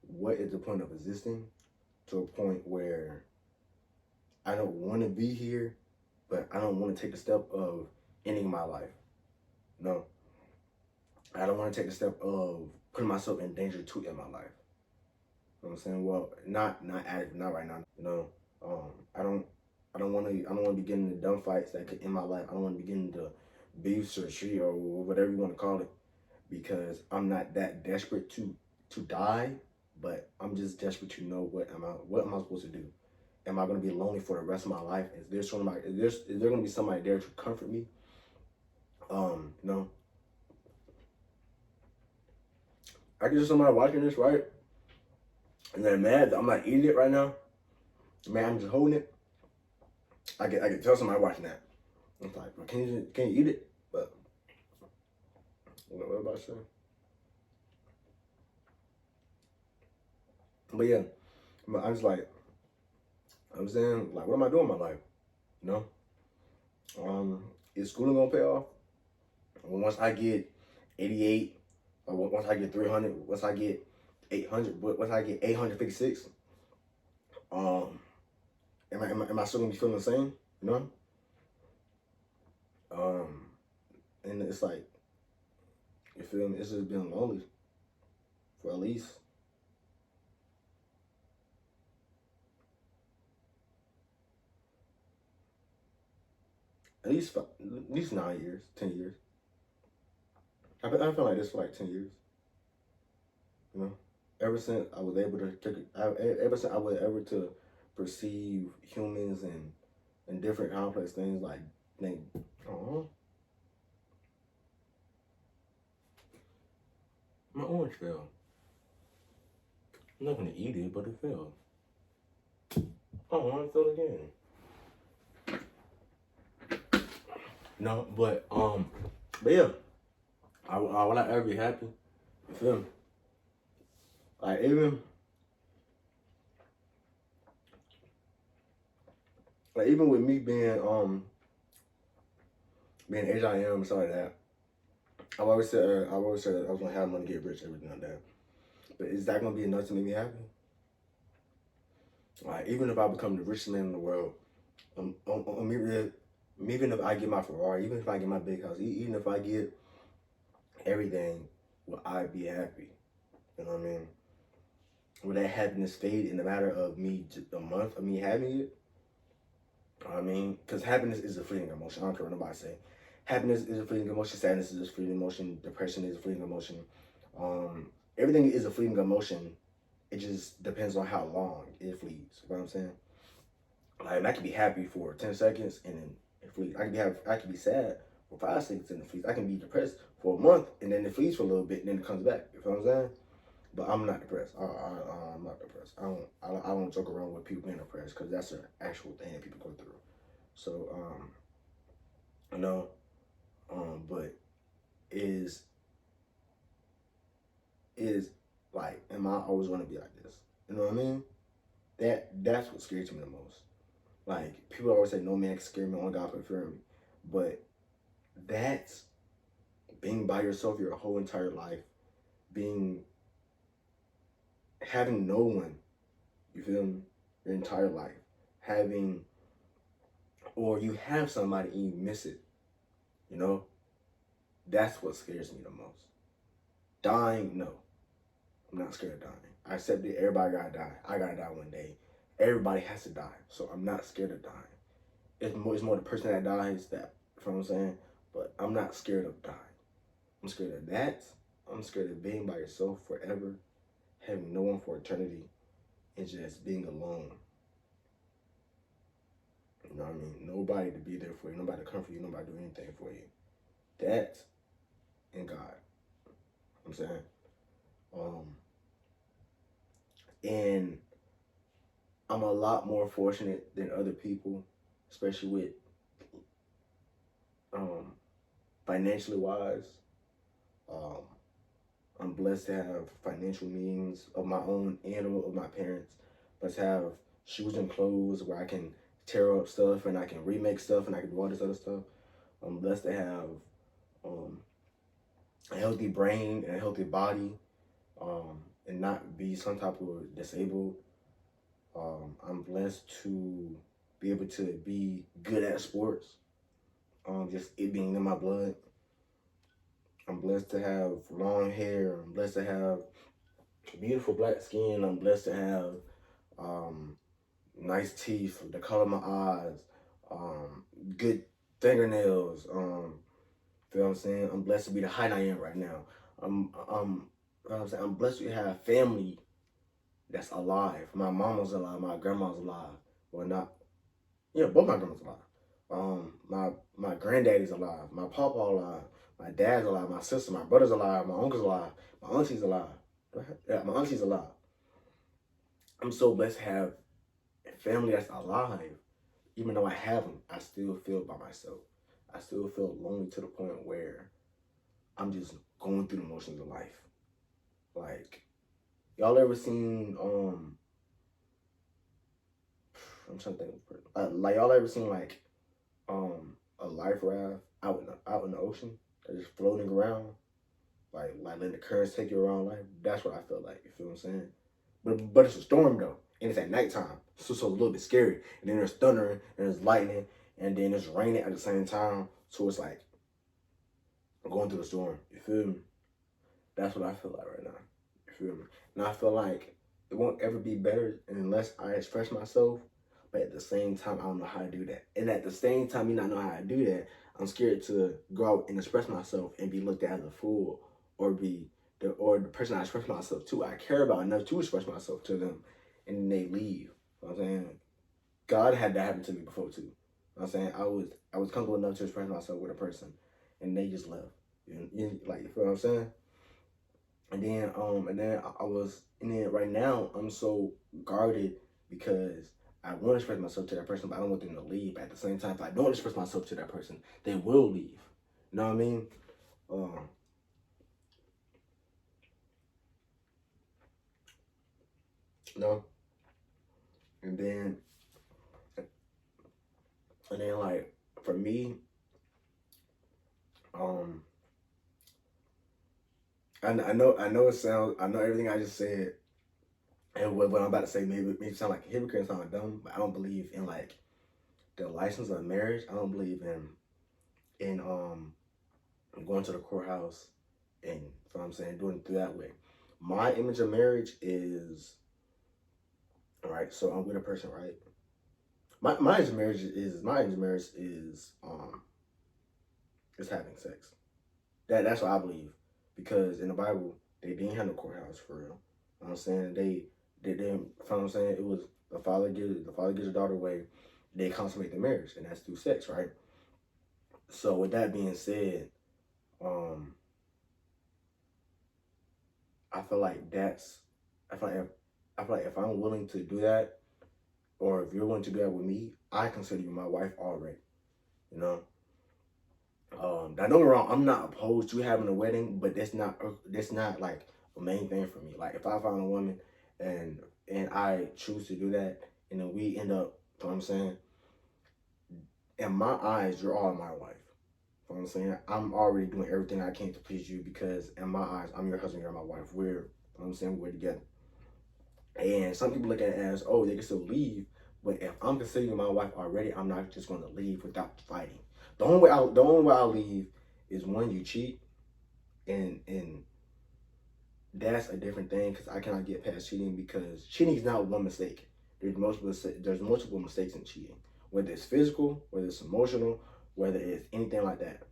what is the point of existing? To a point where I don't want to be here, but I don't want to take the step of ending my life. No, I don't want to take the step of putting myself in danger to end my life. You know what I'm saying? Well, not right now. You know, I don't want to be getting into dumb fights that could end my life. I don't want to be getting into beefs or shit or whatever you want to call it, because I'm not that desperate to die, but I'm just desperate to know what am I supposed to do? Am I going to be lonely for the rest of my life? Is there going to be somebody there to comfort me? You know, I can just somebody watching this, right? And they're mad that I'm not eating it right now. Man, I'm just holding it. I can tell somebody watching that. I'm like, well, can you eat it? But what about you? But yeah, I'm just like, I'm saying, like, what am I doing in my life? You know? Is schooling gonna pay off? Once I get 88, or once I get 300, once I get 800, once I get 856, am I still gonna be feeling the same? You know? And it's like, you feel me? It's just been lonely for at least at least 9 years, 10 years. I feel like this for like 10 years. You know, ever since I was able to ever since I was able to perceive humans and different complex things like oh, my orange fell. I'm not gonna eat it, but it fell. Oh, it fell again. No, but yeah, will I ever be happy? You feel me? Like even with me being age I am, sorry that I've always said that I was gonna have money, get rich, everything like that. But is that gonna be enough to make me happy? Like even if I become the richest man in the world, even if I get my Ferrari, even if I get my big house, even if I get everything, will I be happy? You know what I mean? Will that happiness fade in the matter of me, a month of me having it? I mean, because happiness is a fleeting emotion. I don't care what nobody say. Happiness is a fleeting emotion. Sadness is a fleeting emotion. Depression is a fleeting emotion. Everything is a fleeting emotion. It just depends on how long it flees. You know what I'm saying? Like I can be happy for 10 seconds and then it flees. I can be sad for 5 seconds and it flees. I can be depressed for a month and then it flees for a little bit and then it comes back. You know what I'm saying? But I'm not depressed. I'm not depressed. I don't joke around with people being depressed because that's an actual thing that people go through. So you know, but is is like, am I always going to be like this? You know what I mean? That's what scares me the most. Like people always say, no man can scare me, only God can fear me. But that's being by yourself your whole entire life, being having no one, you feel me, your entire life, having, or you have somebody and you miss it, you know, that's what scares me the most. Dying, no, I'm not scared of dying. I accept that everybody gotta die. I gotta die one day. Everybody has to die, so I'm not scared of dying. It's more the person that dies that, you know what I'm saying? But I'm not scared of dying. I'm scared of that. I'm scared of being by yourself forever, having no one for eternity, and just being alone. You know what I mean? Nobody to be there for you, nobody to comfort you, nobody to do anything for you. That and God. You know what I'm saying? And I'm a lot more fortunate than other people, especially with financially wise. Um, I'm blessed to have financial means of my own and of my parents, but to have shoes and clothes where I can tear up stuff and I can remake stuff and I can do all this other stuff. I'm blessed to have a healthy brain and a healthy body, and not be some type of disabled. I'm blessed to be able to be good at sports, just it being in my blood. I'm blessed to have long hair. I'm blessed to have beautiful black skin. I'm blessed to have um, nice teeth, the color of my eyes, good fingernails. Feel what I'm saying? I'm blessed to be the height I am right now. You know what I'm saying? I'm blessed to have family that's alive. My mama's alive. My grandma's alive. Well, not, yeah, both my grandma's alive. My granddaddy's alive. My papa alive. My dad's alive. My sister, my brother's alive. My uncle's alive. My auntie's alive. Yeah, my auntie's alive. I'm so blessed to have a family that's alive. Even though I have them, I still feel by myself. I still feel lonely to the point where I'm just going through the motions of life. Like, y'all ever seen I'm trying to think like y'all ever seen like a life raft out in the ocean? They're just floating around, like letting the currents take you around life. That's what I feel like. You feel what I'm saying? But it's a storm though, and it's at nighttime, so a little bit scary. And then there's thundering, and there's lightning, and then it's raining at the same time. So it's like I'm going through the storm. You feel me? That's what I feel like right now. You feel me? And I feel like it won't ever be better unless I express myself. But at the same time, I don't know how to do that. And at the same time, me not know how to do that, I'm scared to go out and express myself and be looked at as a fool, or be the person I express myself to, I care about enough to express myself to them, and then they leave. You know what I'm saying? God had that happen to me before too. You know what I'm saying? I was comfortable enough to express myself with a person, and they just left. Like, you feel what I'm saying? And then right now I'm so guarded because I want to express myself to that person, but I don't want them to leave. But at the same time, if I don't express myself to that person, they will leave. You know what I mean? You know? And then, like, for me, um, I know it sounds, I know everything I just said, and what I'm about to say maybe sound like a hypocrite, sound dumb, but I don't believe in like the license of marriage. I don't believe in going to the courthouse And you know what I'm saying, doing it through that way. My image of marriage is, all right, so I'm with a person, right? My image of marriage is having sex. That's what I believe. Because in the Bible, they didn't have no courthouse for real. You know what I'm saying? They didn't, you know what I'm saying? It was the father gives the daughter away, they consummate the marriage, and that's through sex, right? So with that being said, um, I feel like that's I feel like if I'm willing to do that, or if you're willing to do that with me, I consider you my wife already. You know. Now don't get me wrong, I'm not opposed to having a wedding, but that's not like a main thing for me. Like if I find a woman and I choose to do that, and then we end up, you know what I'm saying, in my eyes, you're all my wife. You know what I'm saying? I'm already doing everything I can to please you because in my eyes, I'm your husband, you're my wife. We're, you know what I'm saying, we're together. And some people look at it as, oh, they can still leave, but if I'm considering my wife already, I'm not just going to leave without fighting. The only way I'll leave is one, you cheat, and that's a different thing because I cannot get past cheating because cheating is not one mistake. There's multiple mistakes in cheating, whether it's physical, whether it's emotional, whether it's anything like that.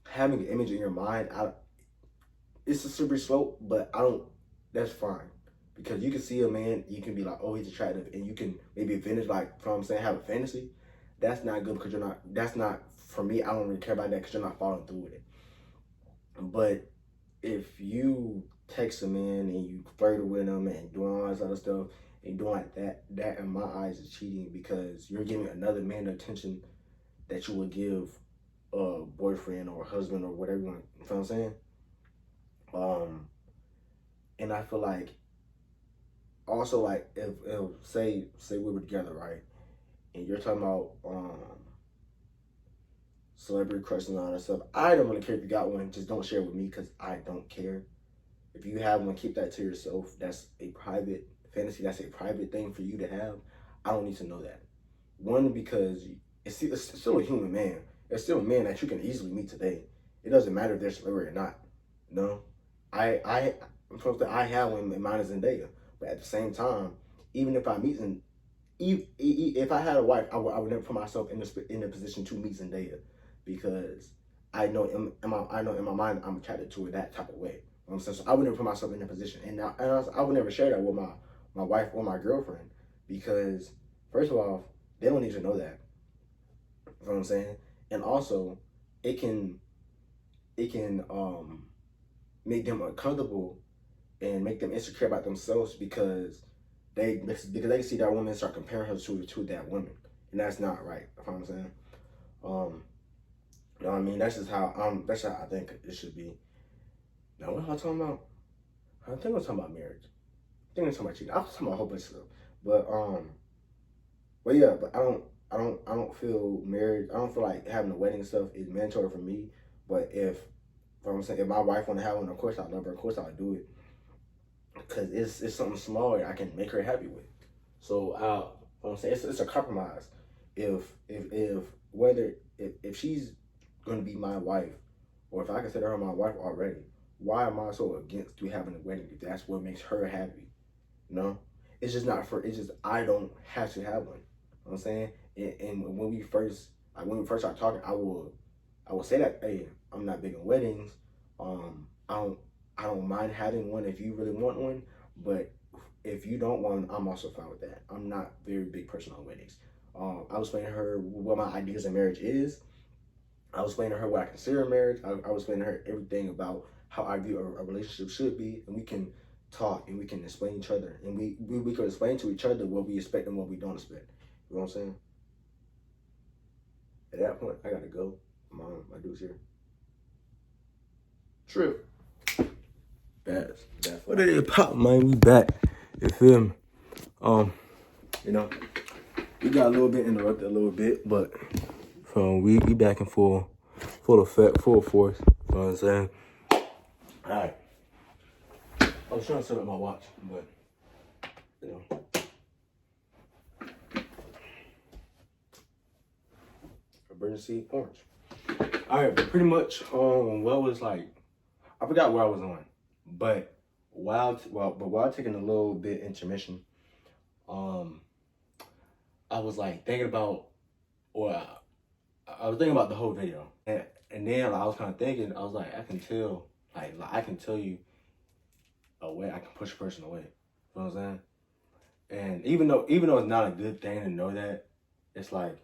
Having an image in your mind, it's a slippery slope, but I don't. That's fine because you can see a man, you can be like, oh, he's attractive, and you can maybe finish like, you know what I'm saying, have a fantasy. That's not good because you're not. That's not for me. I don't really care about that because you're not following through with it. But if you text a man and you flirt with him and doing all this other stuff and doing like that in my eyes is cheating because you're giving another man the attention that you would give a boyfriend or a husband or whatever you want. You know what I'm saying? And I feel like also like if say we were together, right? And you're talking about celebrity crushes and all that stuff. I don't really care if you got one. Just don't share it with me because I don't care. If you have one, keep that to yourself. That's a private fantasy. That's a private thing for you to have. I don't need to know that. One, because it's still a human man. It's still a man that you can easily meet today. It doesn't matter if they're celebrity or not. No, I'm supposed to. I have one. Mine is Zendaya. But at the same time, even if I meet Zendaya, if I had a wife, I would never put myself in a position to meet Zendaya because I know in my mind I'm attracted to her that type of way. You know what I'm saying? So I would never put myself in that position, and I would never share that with my wife or my girlfriend because first of all, they don't need to know that. You know what I'm saying? And also, it can make them uncomfortable and make them insecure about themselves because they can see that woman start comparing her to that woman, and that's not right. You know what I'm saying? You know what I mean? That's how I think it should be. Now what am I talking about? I think I'm talking about marriage. I think I'm talking about cheating. I was talking about a whole bunch of stuff. But yeah, but I don't feel marriage. I don't feel like having a wedding and stuff is mandatory for me. But if I'm saying if my wife want to have one, of course I love her. Of course I'll do it because it's something small I can make her happy with. So I'm saying it's a compromise. If she's gonna be my wife, or if I consider her my wife already, why am I so against you having a wedding if that's what makes her happy? You know, it's just not for. It's just I don't have to have one. You know what I'm saying, and when we first start talking, I will say that, hey, I'm not big on weddings. I don't mind having one if you really want one, but if you don't want one, I'm also fine with that. I'm not a very big person on weddings. I was explaining to her what my ideas of marriage is. I was explaining to her what I consider marriage. I was explaining to her everything about how I view a relationship should be, and we can talk and we can explain each other, and we can explain to each other what we expect and what we don't expect. You know what I'm saying? At that point, I gotta go. My dude's here. Trill. That's what it is. Pop, man. We back. You feel me? You know, we got a little bit interrupted a little bit, but we back in full effect, full force. You know what I'm saying? All right. I was trying to set up my watch, but you know. Emergency orange. All right, but pretty much, what was like, I forgot where I was on, but while taking a little bit intermission, um, I was like thinking about, well, I was thinking about the whole video, and then I was kind of thinking, I was like, I can tell, like I can tell you a way I can push a person away. You know what I'm saying? And even though it's not a good thing to know that, it's like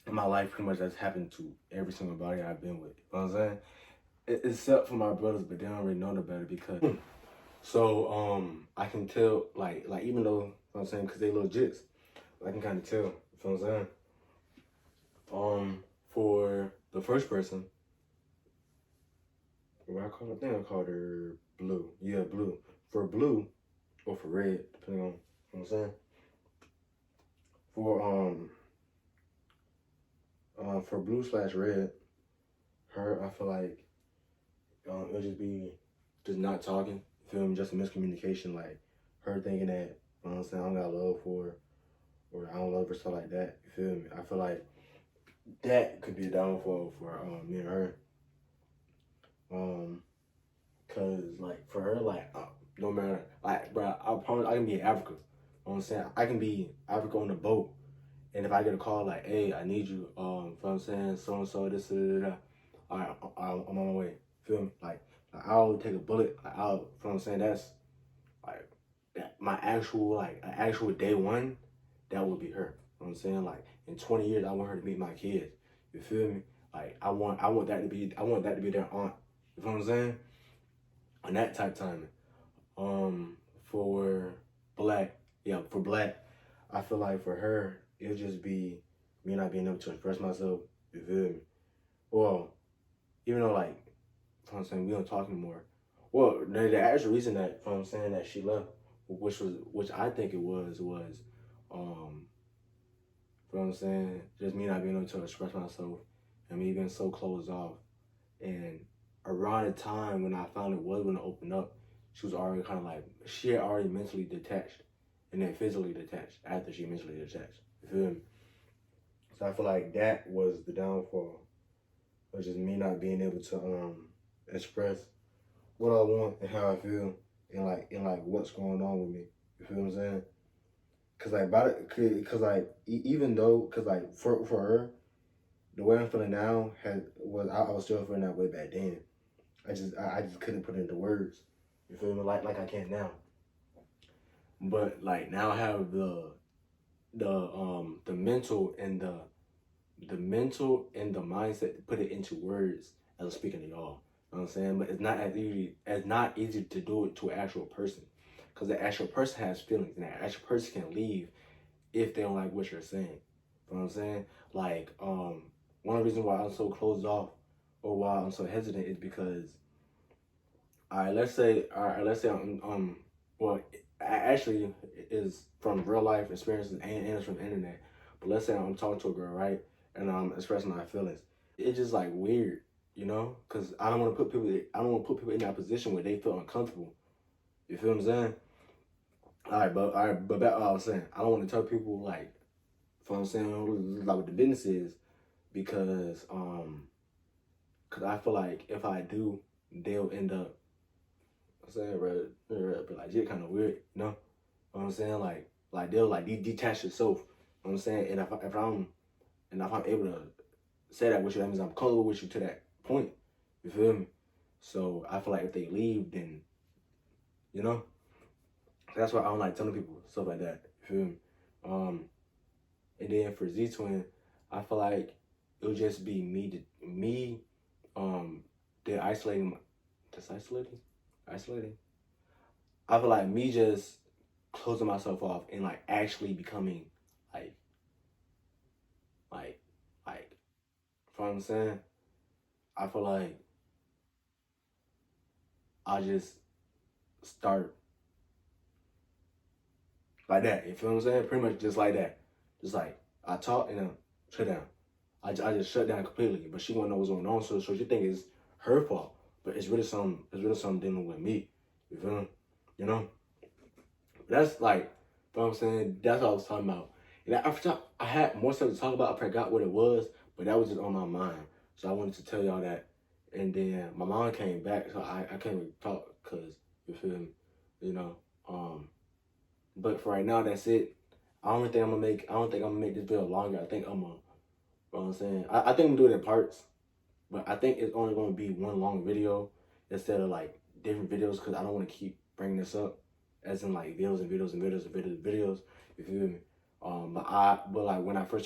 in my life pretty much that's happened to every single body I've been with. You know what I'm saying? Except for my brothers, but they don't really know no better because so I can tell like even though, you know what I'm saying, because they little jits, I can kind of tell. You know what I'm saying? For the first person, what I call it, I think I called her Blue. Yeah, Blue. For Blue or for Red, depending on, you know what I'm saying. For Blue slash Red, her, I feel like it'll just be just not talking. You feel me? Just a miscommunication, like her thinking that, you know what I'm saying, I don't got love for her, or I don't love her, stuff like that. You feel me? I feel like that could be a downfall for me and her. Cause like for her, like no matter, like bro, I promise I can be in Africa. You know what I'm saying? I can be Africa on the boat, and if I get a call like, hey, I need you, you know what I'm saying, so and so, this, all right, I'm on my way. Feel me? Like I'll take a bullet. I'll, you know what I'm saying? That's like my actual actual day one. That would be her. You know what I'm saying? Like in 20 years, I want her to meet my kids. You feel me? Like I want that to be their aunt. You know what I'm saying? On that type timing. For Black, yeah, for Black, I feel like for her, it'll just be me not being able to express myself. You feel me? Well, even though like, you know what I'm saying, we don't talk anymore. Well, the actual reason that, you know what I'm saying, that she left, which I think it was, you know what I'm saying, just me not being able to express myself and me being so closed off. And around the time when I found it was going to open up, she was already kind of like, she had already mentally detached and then physically detached after she mentally detached. You feel me? So I feel like that was the downfall, was just me not being able to express what I want and how I feel and like what's going on with me. You feel what I'm saying? Cause like even though, cause like for her, the way I'm feeling now I was still feeling that way back then. I just couldn't put it into words. You feel me? Like I can now. But like now I have the mental and the mental and the mindset to put it into words as I'm speaking to y'all. You know what I'm saying? But it's not easy to do it to an actual person. Because the actual person has feelings and the actual person can leave if they don't like what you're saying. You know what I'm saying? Like, one of the reasons why I'm so closed off or why I'm so hesitant is because, let's say well, actually is from real life experiences and it's from the internet. But let's say I'm talking to a girl, right? And I'm expressing my feelings. It's just like weird, you know? Because I don't want to put people in that position where they feel uncomfortable. You feel what I'm saying? All right, but back to what I was saying. I don't want to tell people like, you know what I'm saying, like what the business is, because I feel like if I do, they'll end up, I'm saying, but like shit kind of weird, you know? You know what I'm saying? Like they'll like detach yourself. You know what I'm saying? And if I'm able to say that with you, that means I'm comfortable with you to that point. You feel me? So I feel like if they leave, then, you know, that's why I don't like telling people stuff like that. You feel me? And then for Z Twin, I feel like it'll just be they're isolating. I feel like me just closing myself off and like actually becoming like, like, like, you know what I'm saying? I feel like I just start like that. You feel what I'm saying? Pretty much just like that. Just like I talk and then shut down. I just shut down completely. But she wanna know what's going on, so she think it's her fault. But it's really something dealing with me. You feel me? You know? That's like, you know what I'm saying? That's what I was talking about. And I had more stuff to talk about. I forgot what it was, but that was just on my mind. So I wanted to tell y'all that. And then my mom came back, so I can't really talk because, you feel me, you know. But for right now, that's it. I don't think I'm gonna make this video longer. I think I'm gonna, you know what I'm saying? I think I'm gonna do it in parts, but I think it's only gonna be one long video instead of like different videos because I don't want to keep bringing this up as in like videos and videos and videos and videos and videos. You feel me? But like when I first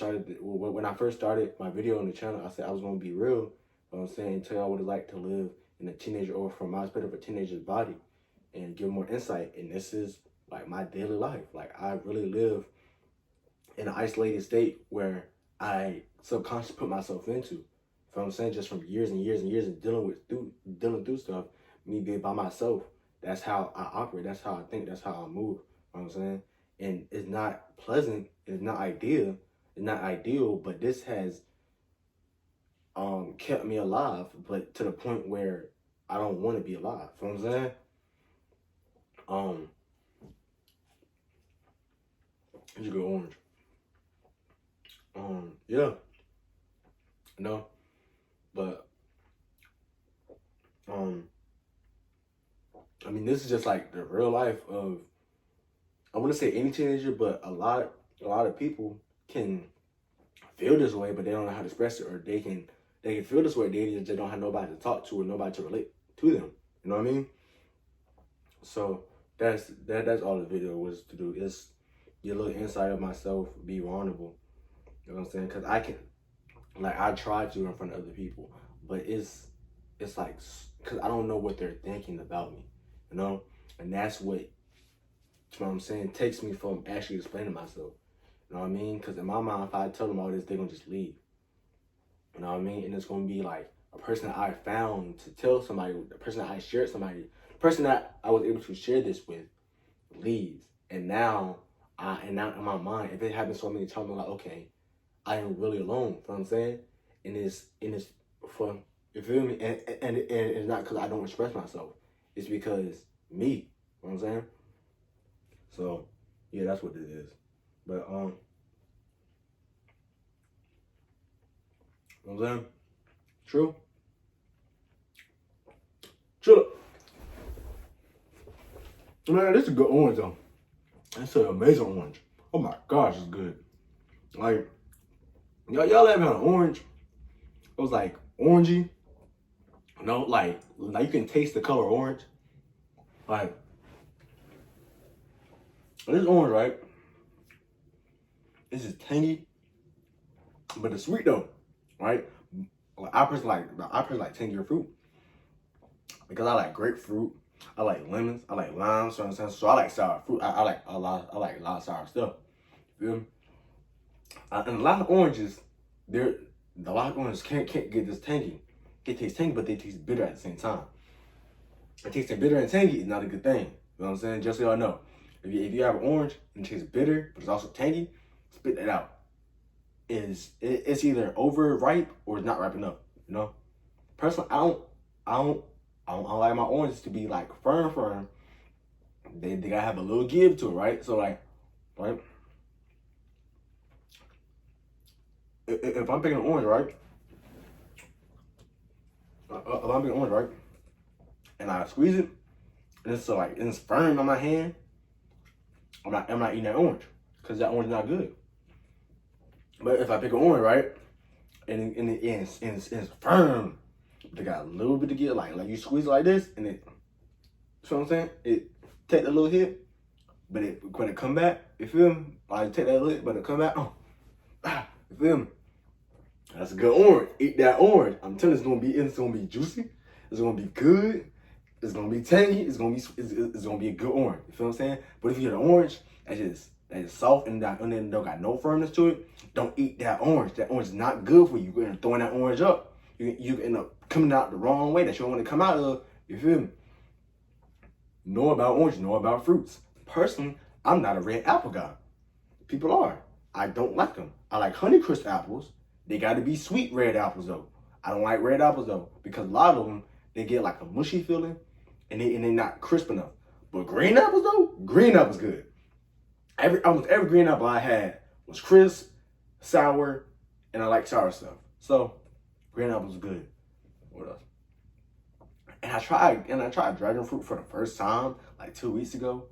started my video on the channel, I said I was gonna be real. You know what I'm saying, tell y'all what it's like to live in a teenager or from my perspective, a teenager's body, and give more insight. And this is like my daily life. Like I really live in an isolated state where I subconsciously put myself into. You know what I'm saying? Just from years and years and years of dealing through stuff, me being by myself. That's how I operate. That's how I think. That's how I move. You know what I'm saying? And it's not pleasant. It's not ideal. It's not ideal. But this has kept me alive. But to the point where I don't want to be alive. You know what I'm saying? It's a good orange. Yeah. No. But I mean, this is just like the real life of, I wouldn't say any teenager, but a lot of people can feel this way, but they don't know how to express it, or they can feel this way, they just don't have nobody to talk to or nobody to relate to them. You know what I mean? So that's all the video was to do, is get a little insight of myself, be vulnerable. You know what I'm saying? Because I can, like, I try to in front of other people, but it's like, because I don't know what they're thinking about me, you know? And that's what I'm saying, takes me from actually explaining myself. You know what I mean? Because in my mind, if I tell them all this, they're going to just leave. You know what I mean? And it's going to be like a person that I found to tell somebody, the person that I shared somebody, the person that I was able to share this with leaves. And now in my mind, if it happens so many times, I'm like, okay, I am really alone. You know what I'm saying? And it's for, you feel me? And it's not because I don't express myself. It's because me. You know what I'm saying? So, yeah, that's what it is. But, you know what I'm saying? Trill. Man, this is a good orange, though. That's an amazing orange. Oh my gosh, it's good. Like, y'all ever had an orange? It was like orangey. You know, like you can taste the color orange. Like, this orange, right? This is tangy, but it's sweet though, right? I personally like tangier fruit because I like grapefruit, I like lemons, I like limes, so I like sour fruit. I like a lot of sour stuff. You feel me? And a lot of oranges, can't get this tangy. They taste tangy, but they taste bitter at the same time. It tasting bitter and tangy is not a good thing. You know what I'm saying? Just so y'all know. If you have an orange and it tastes bitter, but it's also tangy, spit that out. It's either overripe or it's not ripe enough. You know? Personally, I don't like my oranges to be like firm. They gotta have a little give to it, right? So like, right? If I'm picking an orange, right? If I'm picking an orange, right? And I squeeze it, and it's firm on my hand, I'm not eating that orange, because that orange is not good. But if I pick an orange, right, and it's firm, they got a little bit to get, like you squeeze it like this, and it, you know what I'm saying? It take a little hit, but when it come back, you feel me? Like take that little hit, but it come back, you feel me? That's a good orange. Eat that orange. I'm telling you, it's gonna be juicy. It's gonna be good. It's gonna be tangy. It's gonna be a good orange. You feel what I'm saying? But if you get an orange that is soft and then don't got no firmness to it, don't eat that orange. That orange is not good for you. You're gonna throwing that orange up. You end up coming out the wrong way that you don't want to come out of. You feel me? Know about orange. Know about fruits. Personally, I'm not a red apple guy. People are. I don't like them. I like Honeycrisp apples. They got to be sweet red apples though. I don't like red apples though, because a lot of them, they get like a mushy feeling and they're not crisp enough. But green apples though, green apples good. Almost every green apple I had was crisp, sour, and I like sour stuff. So green apples good. What else? And I tried dragon fruit for the first time like 2 weeks ago.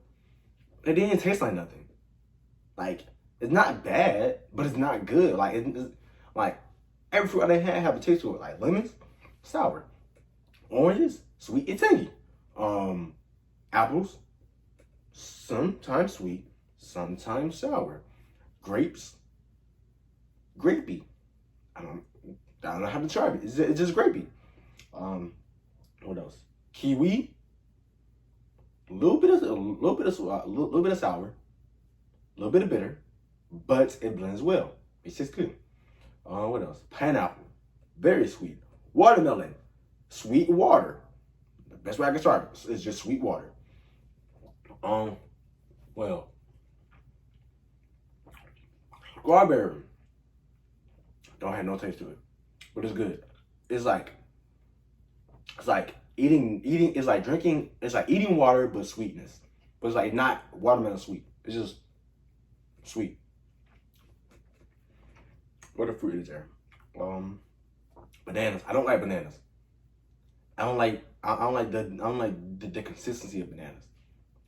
It didn't taste like nothing. Like, it's not bad, but it's not good. Like, it's like every fruit I didn't have a taste to it. Like lemons, sour. Oranges, sweet and tangy. Apples, sometimes sweet, sometimes sour. Grapes, grapey. I don't know how to describe it. It's just grapey. What else? Kiwi. A little bit of sour, a little bit of bitter, but it blends well. It's just good. What else? Pineapple, very sweet. Watermelon, sweet water. The best way I can describe it is just sweet water. Well, strawberry don't have no taste to it, but it's good. It's like eating. It's like drinking. It's like eating water, but sweetness. But it's like not watermelon sweet. It's just sweet. What a fruit is there? Bananas. I don't like bananas. I don't like the consistency of bananas.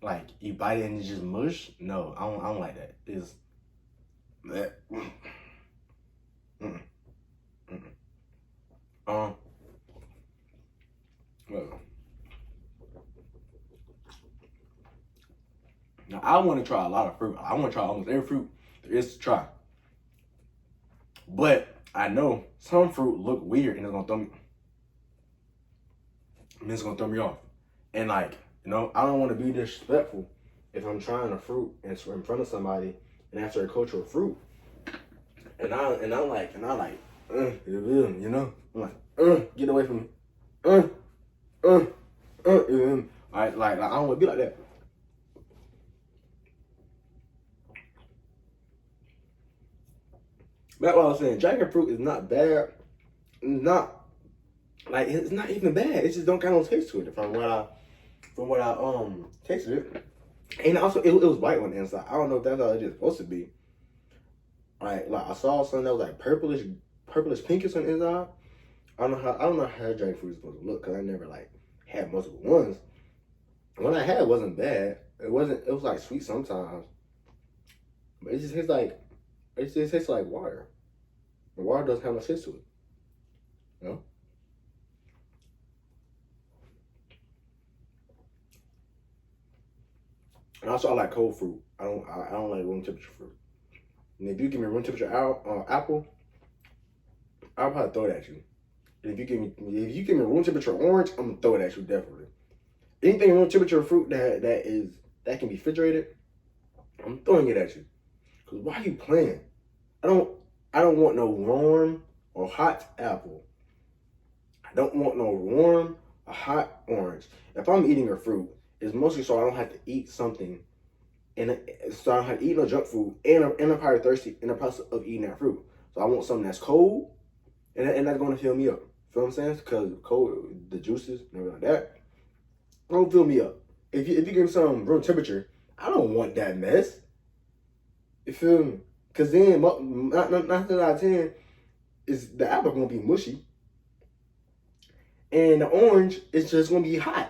Like you bite it and it's just mush. No, I don't like that. It's that. Well, now I want to try a lot of fruit. I want to try almost every fruit there is to try. But I know some fruit look weird and it's gonna throw me off. And like, you know, I don't want to be disrespectful if I'm trying a fruit and it's in front of somebody and after a cultural fruit. And I like, you know, I'm like, get away from me. I don't want to be like that. That's what I was saying. Dragon fruit is not bad. It's not even bad. It just don't got no taste to it. From what I tasted it, and also it was white on the inside. I don't know if that's how it's just supposed to be. Like I saw something that was like purplish pinkish on the inside. I don't know how dragon fruit is supposed to look because I never like had multiple ones. The one I had wasn't bad. It was like sweet sometimes, but it just tastes like water. The water doesn't have much taste to it. You know? And also I like cold fruit. I don't like room temperature fruit. And if you give me room temperature apple, I'll probably throw it at you. And if you give me room temperature orange, I'm gonna throw it at you definitely. Anything room temperature fruit that can be refrigerated, I'm throwing it at you. Cause why are you playing? I don't want no warm or hot apple. I don't want no warm or hot orange. If I'm eating a fruit, it's mostly so I don't have to eat something, and so I don't have to eat no junk food, and I'm probably thirsty in the process of eating that fruit. So I want something that's cold, and that's going to fill me up. Feel what I'm saying? Because cold, the juices and everything like that, don't fill me up. If you give me some room temperature, I don't want that mess. You feel me? Because then, 9 out of 10, is the apple going to be mushy. And the orange is just going to be hot.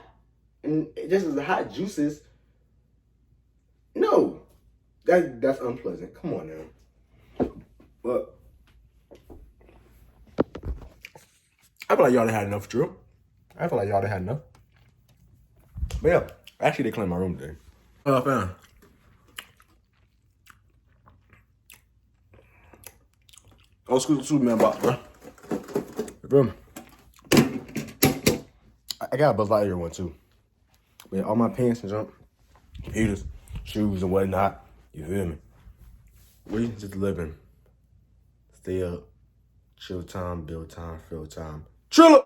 And just as the hot juices, no. That's unpleasant. Come on now. But I feel like y'all done had enough, Trill. I feel like y'all done had enough. But yeah, actually they cleaned my room today. Fam. Oh, excuse me about, bro. You feel me? I got a Buzz Lightyear one too. But all my pants and junk, computers, shoes and whatnot. You feel me? We just living. Stay up. Chill time, build time, fill time. Trill!